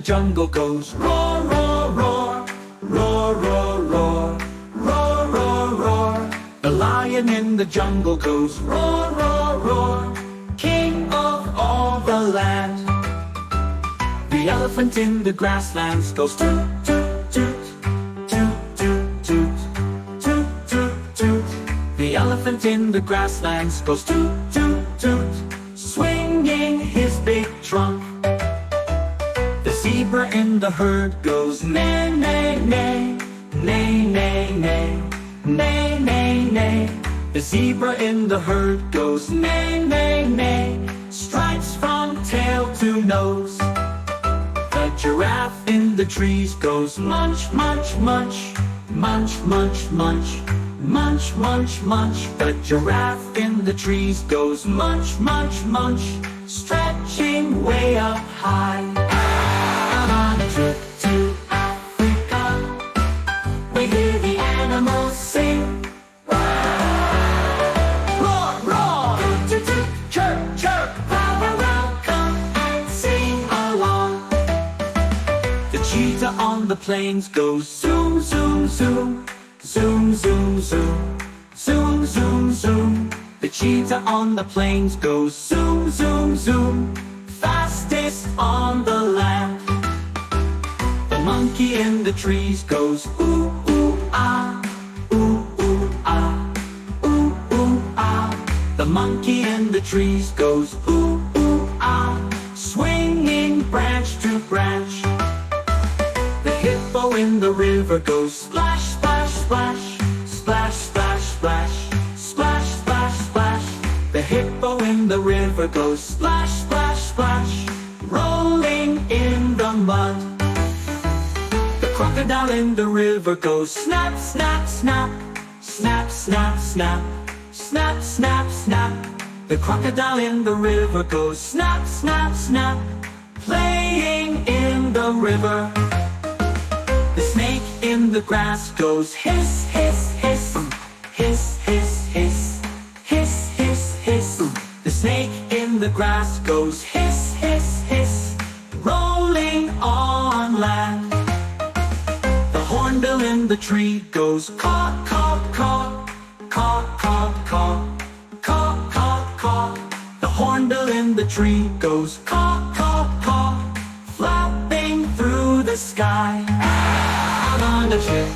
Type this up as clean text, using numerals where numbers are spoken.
jungle goes roar, roar, roar, roar, roar, roar, roar, roar, roar. The lion in the jungle goes roar, roar, roar, king of all the land. The elephant in the grasslands goes toot, toot, toot, toot, toot, toot, toot, toot, toot. The elephant in the grasslands goes toot, toot, toot, swinging his big trunk. The zebra in the herd goes neigh, neigh, neigh, neigh, neigh, neigh, neigh, neigh, neigh. The zebra in the herd goes neigh, neigh, neigh, stripes from tail to nose. The giraffe in the trees goes munch, munch, munch, munch, munch, munch, munch, munch, munch. The giraffe in the trees goes munch, munch, munch, stretching way up high. On a trip to Africa, we hear the animals sing. Roar, roar, toot, toot, chirp, chirp, wow, wow, wow, come and sing along. The cheetah on the plains goes zoom, zoom, zoom, zoom, zoom, zoom, zoom, zoom, zoom. The cheetah on the plains goes zoom, zoom, zoom, fastest on the land. The monkey in the trees goes ooh, ooh, ah, ooh, ooh, ah, ooh, ooh, ah. The monkey in the trees goes ooh, ooh, ah, swinging branch to branch. The hippo in the river goes splash, splash, splash, splash, splash, splash, splash, splash, splash. The hippo in the river goes splash, splash, splash, rolling in the mud. The crocodile in the river goes snap, snap, snap, snap, snap, snap, snap, snap, snap. The crocodile in the river goes snap, snap, snap, playing in the river. The snake in the grass goes hiss, hiss, hiss, hiss, hiss, hiss, hiss, hiss, hiss. The snake in the grass goes hiss, hiss, hiss, rolling on land. The hornbill in the tree goes caw, caw, caw, caw, caw, caw, caw, caw, caw. The hornbill in the tree goes caw, caw, caw, flapping through the sky. Out on a trip